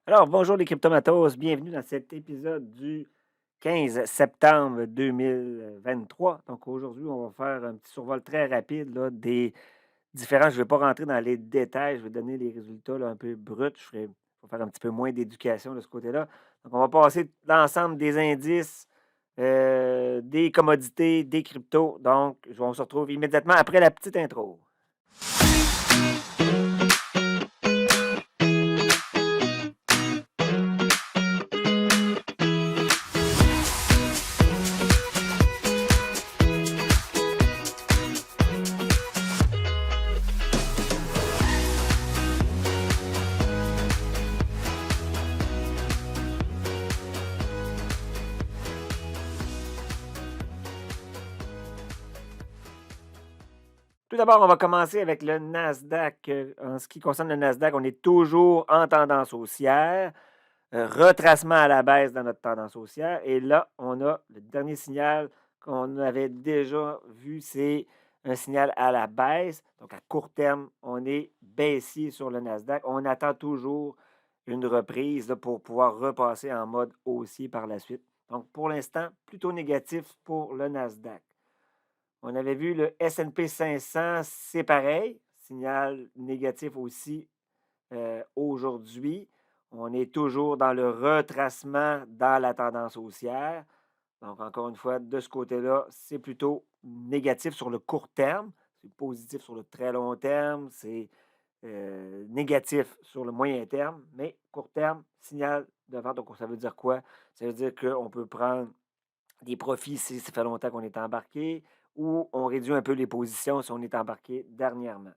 Alors, bonjour les cryptomatos, bienvenue dans cet épisode du 15 septembre 2023. Donc, aujourd'hui, on va faire un petit survol très rapide là, des différents. Je ne vais pas rentrer dans les détails, je vais donner les résultats là, un peu bruts. Je vais faire un petit peu moins d'éducation de ce côté-là. Donc, on va passer l'ensemble des indices, des commodités, des cryptos. Donc, on se retrouve immédiatement après la petite intro. Tout d'abord, on va commencer avec le Nasdaq. En ce qui concerne le Nasdaq, on est toujours en tendance haussière. Retracement à la baisse dans notre tendance haussière. Et là, on a le dernier signal qu'on avait déjà vu, c'est un signal à la baisse. Donc, à court terme, on est baissier sur le Nasdaq. On attend toujours une reprise là, pour pouvoir repasser en mode haussier par la suite. Donc, pour l'instant, plutôt négatif pour le Nasdaq. On avait vu le S&P 500, c'est pareil, signal négatif aussi aujourd'hui. On est toujours dans le retracement dans la tendance haussière. Donc, encore une fois, de ce côté-là, c'est plutôt négatif sur le court terme. C'est positif sur le très long terme. C'est négatif sur le moyen terme. Mais court terme, signal de vente. Donc, ça veut dire quoi? Ça veut dire qu'on peut prendre des profits si ça fait longtemps qu'on est embarqué ou on réduit un peu les positions si on est embarqué dernièrement.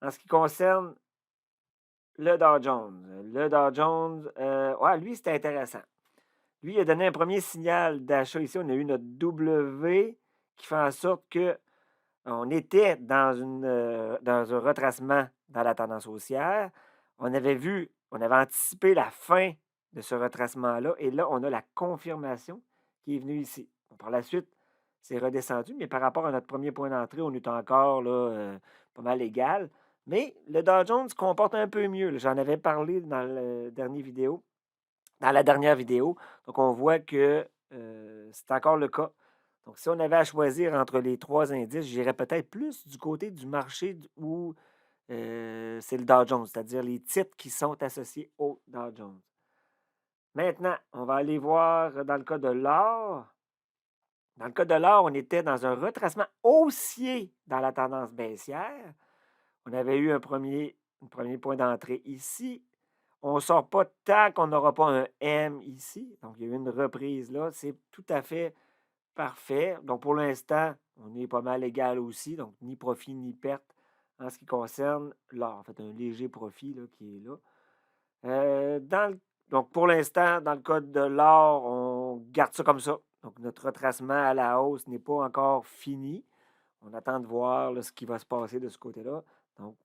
En ce qui concerne le Dow Jones, ouais, lui, c'était intéressant. Lui, il a donné un premier signal d'achat ici. On a eu notre W qui fait en sorte que on était dans un retracement dans la tendance haussière. On avait anticipé la fin de ce retracement-là. Et là, on a la confirmation qui est venue ici. Bon, par la suite, c'est redescendu, mais par rapport à notre premier point d'entrée, on est encore là, pas mal égal. Mais le Dow Jones se comporte un peu mieux. J'en avais parlé dans la dernière vidéo. Donc, on voit que c'est encore le cas. Donc, si on avait à choisir entre les trois indices, j'irais peut-être plus du côté du marché où c'est le Dow Jones, c'est-à-dire les titres qui sont associés au Dow Jones. Maintenant, on va aller voir dans le cas de l'or. Dans le cas de l'or, on était dans un retracement haussier dans la tendance baissière. On avait eu un premier point d'entrée ici. On ne sort pas tant qu'on n'aura pas un M ici. Donc, il y a eu une reprise là. C'est tout à fait parfait. Donc, pour l'instant, on est pas mal égal aussi. Donc, ni profit ni perte en ce qui concerne l'or. En fait, un léger profit là, qui est là. Donc, pour l'instant, dans le cas de l'or, on garde ça comme ça. Donc, notre retracement à la hausse n'est pas encore fini. On attend de voir là, ce qui va se passer de ce côté-là. Donc,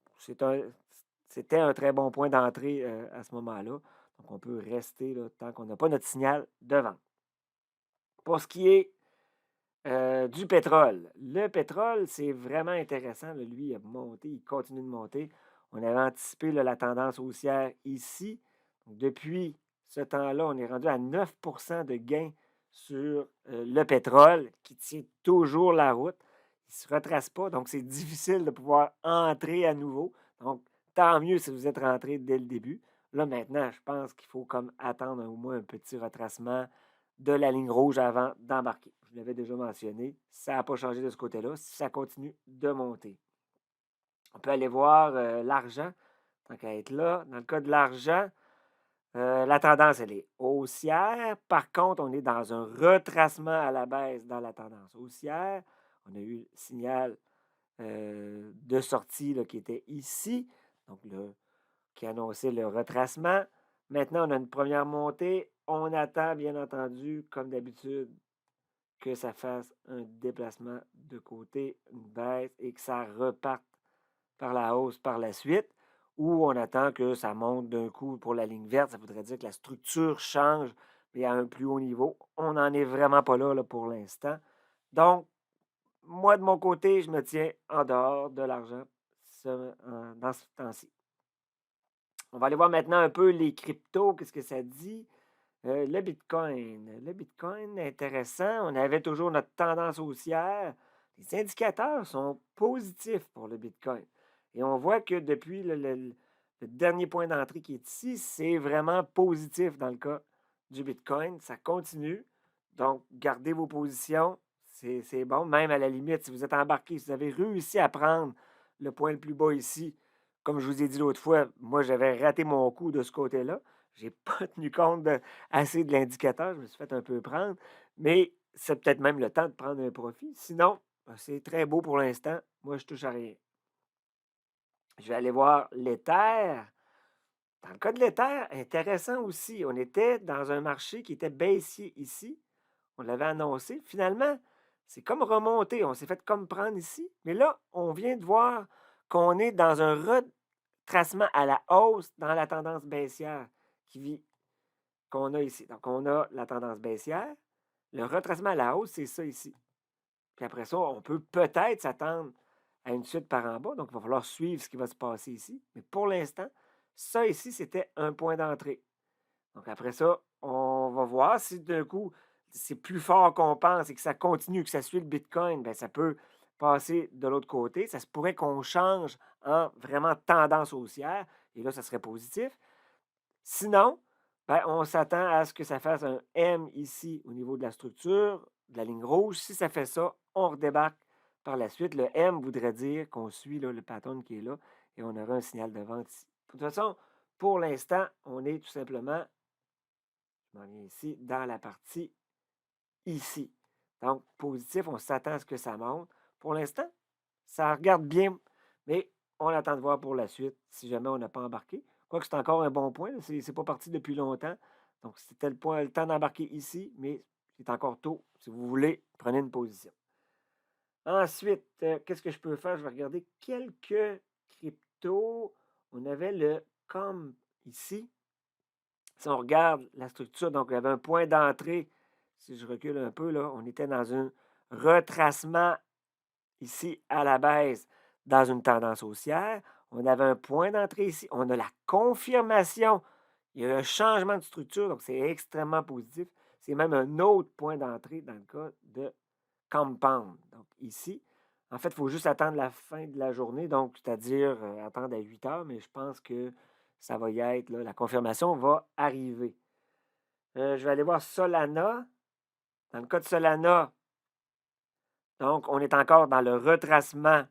c'était un très bon point d'entrée à ce moment-là. Donc, on peut rester là, tant qu'on n'a pas notre signal de vente. Pour ce qui est du pétrole, le pétrole, c'est vraiment intéressant. Là. Lui, il a monté, il continue de monter. On avait anticipé là, la tendance haussière ici. Donc, depuis ce temps-là, on est rendu à 9 de gain sur le pétrole qui tient toujours la route. Il ne se retrace pas, donc c'est difficile de pouvoir entrer à nouveau. Donc, tant mieux si vous êtes rentré dès le début. Là, maintenant, je pense qu'il faut comme attendre au moins un petit retracement de la ligne rouge avant d'embarquer. Je l'avais déjà mentionné, ça n'a pas changé de ce côté-là. Ça continue de monter. On peut aller voir l'argent, tant qu'à être là. Dans le cas de l'argent, la tendance, elle est haussière. Par contre, on est dans un retracement à la baisse dans la tendance haussière. On a eu le signal de sortie là, qui était ici, donc qui annonçait le retracement. Maintenant, on a une première montée. On attend, bien entendu, comme d'habitude, que ça fasse un déplacement de côté, une baisse, et que ça reparte par la hausse par la suite, ou on attend que ça monte d'un coup pour la ligne verte. Ça voudrait dire que la structure change, mais à un plus haut niveau. On n'en est vraiment pas là, pour l'instant. Donc, moi, de mon côté, je me tiens en dehors de l'argent dans ce temps-ci. On va aller voir maintenant un peu les cryptos, qu'est-ce que ça dit? Le Bitcoin. Le Bitcoin, intéressant. On avait toujours notre tendance haussière. Les indicateurs sont positifs pour le Bitcoin. Et on voit que depuis le dernier point d'entrée qui est ici, c'est vraiment positif dans le cas du Bitcoin. Ça continue. Donc, gardez vos positions. C'est bon. Même à la limite, si vous êtes embarqué, si vous avez réussi à prendre le point le plus bas ici, comme je vous ai dit l'autre fois, moi, j'avais raté mon coup de ce côté-là. Je n'ai pas tenu compte assez de l'indicateur. Je me suis fait un peu prendre. Mais c'est peut-être même le temps de prendre un profit. Sinon, ben, c'est très beau pour l'instant. Moi, je touche à rien. Je vais aller voir l'Ether. Dans le cas de l'Ether, intéressant aussi. On était dans un marché qui était baissier ici. On l'avait annoncé. Finalement, c'est comme remonté. On s'est fait comme prendre ici. Mais là, on vient de voir qu'on est dans un retracement à la hausse dans la tendance baissière qu'on a ici. Donc, on a la tendance baissière. Le retracement à la hausse, c'est ça ici. Puis après ça, on peut peut-être s'attendre à une suite par en bas. Donc, il va falloir suivre ce qui va se passer ici. Mais pour l'instant, ça ici, c'était un point d'entrée. Donc, après ça, on va voir si d'un coup, c'est plus fort qu'on pense et que ça continue, que ça suit le Bitcoin, bien, ça peut passer de l'autre côté. Ça se pourrait qu'on change en vraiment tendance haussière. Et là, ça serait positif. Sinon, ben, on s'attend à ce que ça fasse un M ici au niveau de la structure, de la ligne rouge. Si ça fait ça, on redébarque par la suite. Le M voudrait dire qu'on suit là, le pattern qui est là et on aura un signal de vente ici. De toute façon, pour l'instant, on est tout simplement, je m'en viens ici, dans la partie ici. Donc, positif, on s'attend à ce que ça monte. Pour l'instant, ça regarde bien, mais on attend de voir pour la suite si jamais on n'a pas embarqué. Quoique c'est encore un bon point, c'est pas parti depuis longtemps. Donc, c'était le temps d'embarquer ici, mais c'est encore tôt. Si vous voulez, prenez une position. Ensuite, qu'est-ce que je peux faire? Je vais regarder quelques cryptos. On avait le COM ici. Si on regarde la structure, donc il y avait un point d'entrée. Si je recule un peu, là, on était dans un retracement ici à la baisse dans une tendance haussière. On avait un point d'entrée ici. On a la confirmation. Il y a un changement de structure, donc c'est extrêmement positif. C'est même un autre point d'entrée dans le cas de Compound. Donc ici, en fait, il faut juste attendre la fin de la journée, donc c'est-à-dire attendre à 8 heures, mais je pense que ça va y être, là, la confirmation va arriver. Je vais aller voir Solana. Dans le cas de Solana, donc on est encore dans le retracement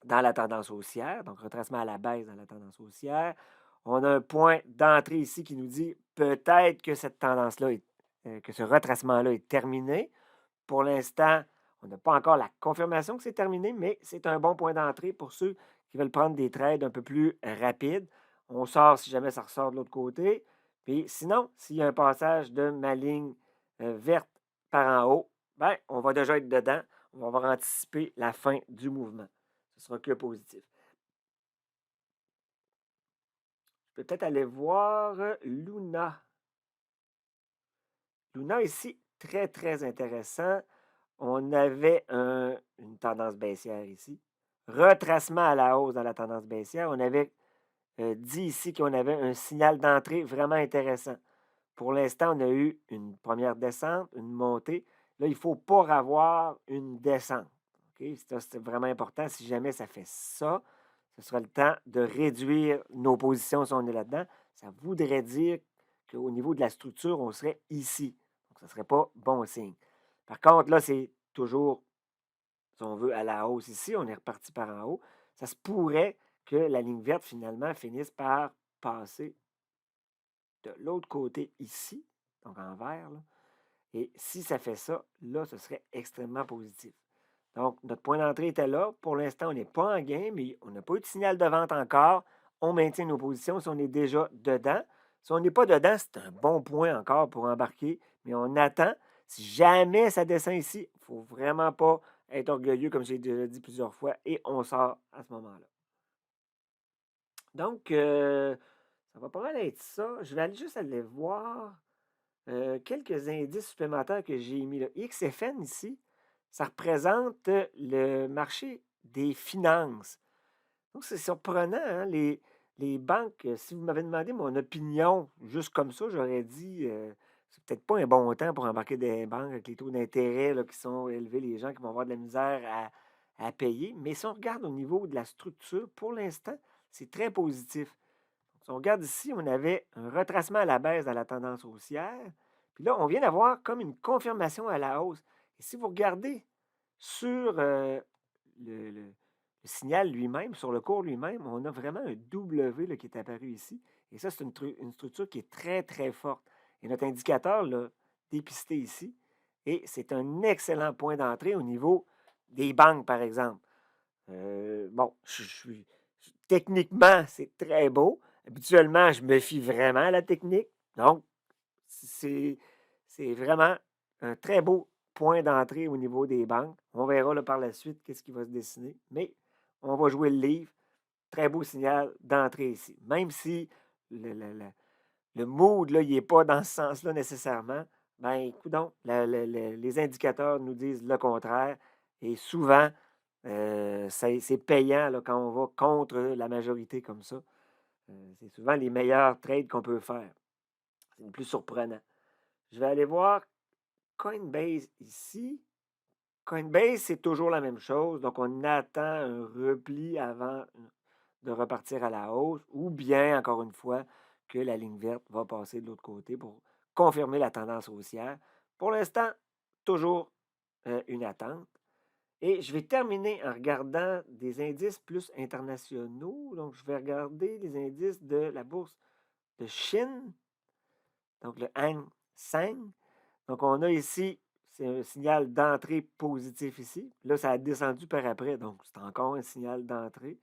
dans la tendance haussière, donc retracement à la baisse dans la tendance haussière. On a un point d'entrée ici qui nous dit peut-être que cette tendance-là, que ce retracement-là est terminé. Pour l'instant, on n'a pas encore la confirmation que c'est terminé, mais c'est un bon point d'entrée pour ceux qui veulent prendre des trades un peu plus rapides. On sort si jamais ça ressort de l'autre côté. Puis sinon, s'il y a un passage de ma ligne verte par en haut, ben, on va déjà être dedans. On va avoir anticipé la fin du mouvement. Ce sera que positif. Je peux peut-être aller voir Luna. Luna ici, très, très intéressant. On avait une tendance baissière ici. Retracement à la hausse dans la tendance baissière. On avait dit ici qu'on avait un signal d'entrée vraiment intéressant. Pour l'instant, on a eu une première descente, une montée. Là, il ne faut pas avoir une descente. Okay? Ça, c'est vraiment important. Si jamais ça fait ça, ce sera le temps de réduire nos positions si on est là-dedans. Ça voudrait dire qu'au niveau de la structure, on serait ici. Donc, ce ne serait pas bon signe. Par contre, là, c'est toujours, si on veut, à la hausse ici. On est reparti par en haut. Ça se pourrait que la ligne verte, finalement, finisse par passer de l'autre côté ici, donc en vert. Là. Et si ça fait ça, là, ce serait extrêmement positif. Donc, notre point d'entrée était là. Pour l'instant, on n'est pas en gain, mais on n'a pas eu de signal de vente encore. On maintient nos positions si on est déjà dedans. Si on n'est pas dedans, c'est un bon point encore pour embarquer, mais on attend. Si jamais ça descend ici, il ne faut vraiment pas être orgueilleux, comme j'ai déjà dit plusieurs fois, et on sort à ce moment-là. Donc, ça va pas mal être ça. Je vais juste aller voir quelques indices supplémentaires que j'ai mis là. XFN ici, ça représente le marché des finances. Donc, c'est surprenant, hein? les banques, si vous m'avez demandé mon opinion, juste comme ça, j'aurais dit, c'est peut-être pas un bon temps pour embarquer des banques avec les taux d'intérêt là, qui sont élevés, les gens qui vont avoir de la misère à payer. Mais si on regarde au niveau de la structure, pour l'instant, c'est très positif. Si on regarde ici, on avait un retracement à la baisse dans la tendance haussière. Puis là, on vient d'avoir comme une confirmation à la hausse. Et si vous regardez sur le signal lui-même, sur le cours lui-même, on a vraiment un W là, qui est apparu ici. Et ça, c'est une structure qui est très, très forte. Et notre indicateur l'a dépisté ici. Et c'est un excellent point d'entrée au niveau des banques, par exemple. Bon, techniquement, c'est très beau. Habituellement, je me fie vraiment à la technique. Donc, c'est c'est vraiment un très beau point d'entrée au niveau des banques. On verra là, par la suite qu'est-ce qui va se dessiner. Mais on va jouer le livre. Très beau signal d'entrée ici. Même si le mood, là, il n'est pas dans ce sens-là nécessairement, ben, écoute donc, les indicateurs nous disent le contraire. Et souvent, c'est payant là, quand on va contre la majorité comme ça. C'est souvent les meilleurs trades qu'on peut faire. C'est le plus surprenant. Je vais aller voir Coinbase ici. Coinbase, c'est toujours la même chose. Donc, on attend un repli avant de repartir à la hausse ou bien, encore une fois, que la ligne verte va passer de l'autre côté pour confirmer la tendance haussière. Pour l'instant, toujours une attente. Et je vais terminer en regardant des indices plus internationaux. Donc, je vais regarder les indices de la bourse de Chine, donc le Hang Seng. Donc, on a ici, c'est un signal d'entrée positif ici. Là, ça a descendu par après, donc c'est encore un signal d'entrée.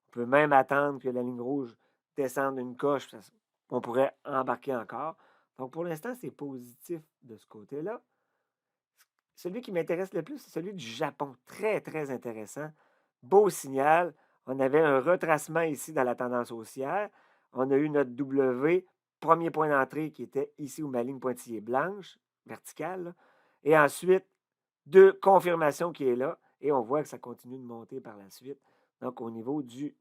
On peut même attendre que la ligne rouge descende une coche. On pourrait embarquer encore. Donc, pour l'instant, c'est positif de ce côté-là. Celui qui m'intéresse le plus, c'est celui du Japon. Très, très intéressant. Beau signal. On avait un retracement ici dans la tendance haussière. On a eu notre W, premier point d'entrée qui était ici où ma ligne pointillée blanche, verticale. Là. Et ensuite, deux confirmations qui est là. Et on voit que ça continue de monter par la suite. Donc, au niveau du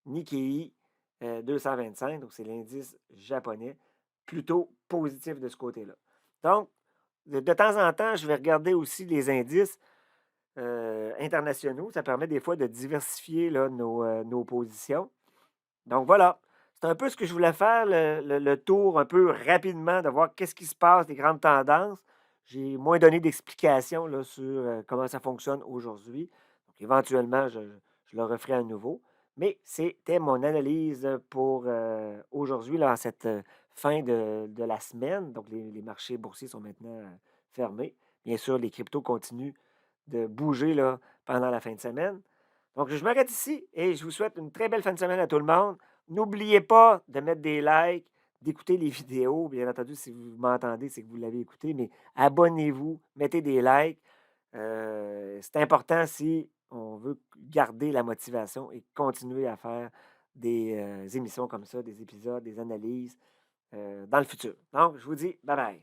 Nikkei 225, donc c'est l'indice japonais, plutôt positif de ce côté-là. Donc, de temps en temps, je vais regarder aussi les indices internationaux. Ça permet des fois de diversifier là, nos positions. Donc voilà, c'est un peu ce que je voulais faire, le tour un peu rapidement, de voir qu'est-ce qui se passe, les grandes tendances. J'ai moins donné d'explications là, sur comment ça fonctionne aujourd'hui. Donc éventuellement, je le referai à nouveau. Mais c'était mon analyse pour aujourd'hui, là, en cette fin de la semaine. Donc les marchés boursiers sont maintenant fermés. Bien sûr, les cryptos continuent de bouger là, pendant la fin de semaine. Donc, je m'arrête ici et je vous souhaite une très belle fin de semaine à tout le monde. N'oubliez pas de mettre des likes, d'écouter les vidéos. Bien entendu, si vous m'entendez, c'est que vous l'avez écouté, mais abonnez-vous, mettez des likes. C'est important si on veut garder la motivation et continuer à faire des émissions comme ça, des épisodes, des analyses dans le futur. Donc, je vous dis bye bye.